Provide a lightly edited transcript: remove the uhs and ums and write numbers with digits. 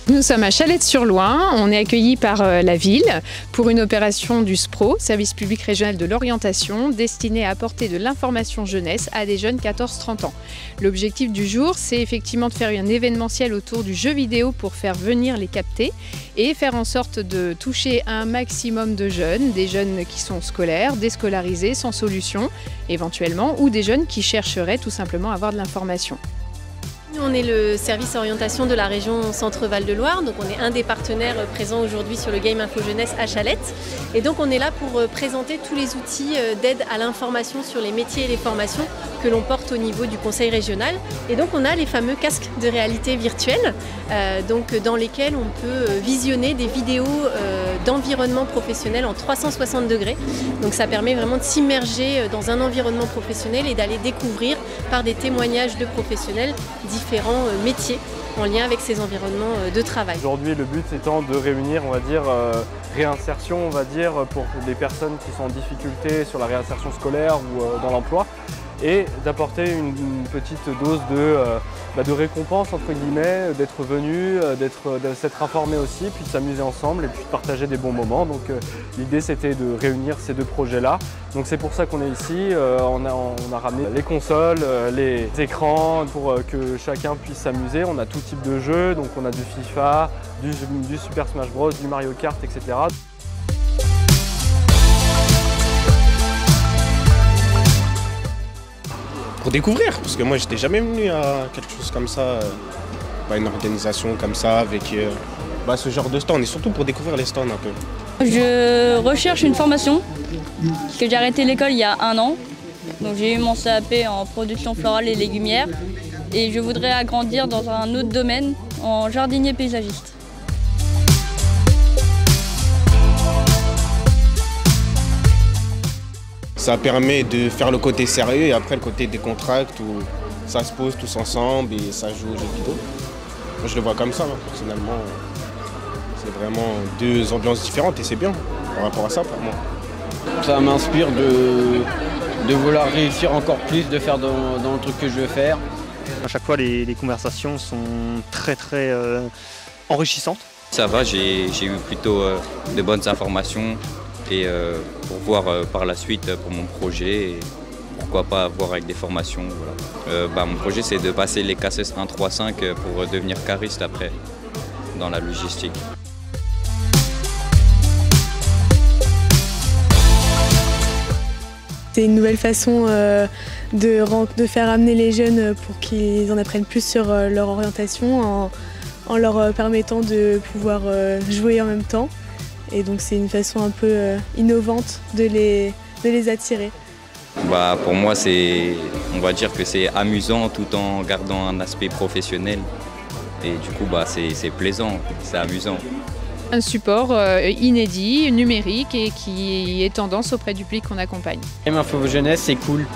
Nous sommes à Chalette-sur-Loing, on est accueillis par la ville pour une opération du SPRO, Service public régional de l'orientation, destinée à apporter de l'information jeunesse à des jeunes 14-30 ans. L'objectif du jour, c'est effectivement de faire un événementiel autour du jeu vidéo pour faire venir les capter et faire en sorte de toucher un maximum de jeunes, des jeunes qui sont scolaires, déscolarisés, sans solution éventuellement, ou des jeunes qui chercheraient tout simplement à avoir de l'information. On est le service orientation de la région Centre-Val de Loire, donc on est un des partenaires présents aujourd'hui sur le Game Info Jeunesse à Chalette. Et donc on est là pour présenter tous les outils d'aide à l'information sur les métiers et les formations que l'on porte au niveau du conseil régional. Et donc on a les fameux casques de réalité virtuelle, dans lesquels on peut visionner des vidéos d'environnement professionnel en 360 degrés. Donc ça permet vraiment de s'immerger dans un environnement professionnel et d'aller découvrir par des témoignages de professionnels différents métiers en lien avec ces environnements de travail. Aujourd'hui, le but étant de réunir, on va dire, réinsertion, on va dire, pour des personnes qui sont en difficulté sur la réinsertion scolaire ou dans l'emploi, et d'apporter une petite dose de récompense, entre guillemets, d'être venu, de s'être informé aussi, puis de s'amuser ensemble et puis de partager des bons moments. Donc l'idée, c'était de réunir ces deux projets-là. Donc c'est pour ça qu'on est ici. On a ramené les consoles, les écrans pour que chacun puisse s'amuser. On a tout type de jeux, donc on a du FIFA, du Super Smash Bros, du Mario Kart, etc. Pour découvrir, parce que moi j'étais jamais venu à quelque chose comme ça, une organisation comme ça avec ce genre de stand, et surtout pour découvrir les stands un peu. Je recherche une formation, parce que j'ai arrêté l'école il y a 1 an, donc j'ai eu mon CAP en production florale et légumière, et je voudrais agrandir dans un autre domaine, en jardinier paysagiste. Ça permet de faire le côté sérieux et après le côté décontracté où ça se pose tous ensemble et ça joue aux jeux vidéo. Moi je le vois comme ça, personnellement. C'est vraiment 2 ambiances différentes et c'est bien par rapport à ça pour moi. Ça m'inspire de vouloir réussir encore plus, de faire dans le truc que je veux faire. À chaque fois les conversations sont très enrichissantes. Ça va, j'ai eu plutôt de bonnes informations. Et pour voir par la suite pour mon projet, et pourquoi pas voir avec des formations. Voilà. Mon projet c'est de passer les CACES 135 pour devenir cariste après dans la logistique. C'est une nouvelle façon de faire amener les jeunes pour qu'ils en apprennent plus sur leur orientation en leur permettant de pouvoir jouer en même temps. Et donc c'est une façon un peu innovante de les attirer. Pour moi, on va dire que c'est amusant tout en gardant un aspect professionnel. Et du coup, c'est plaisant, c'est amusant. Un support inédit, numérique et qui est tendance auprès du public qu'on accompagne. Game Info Jeunesse, c'est cool.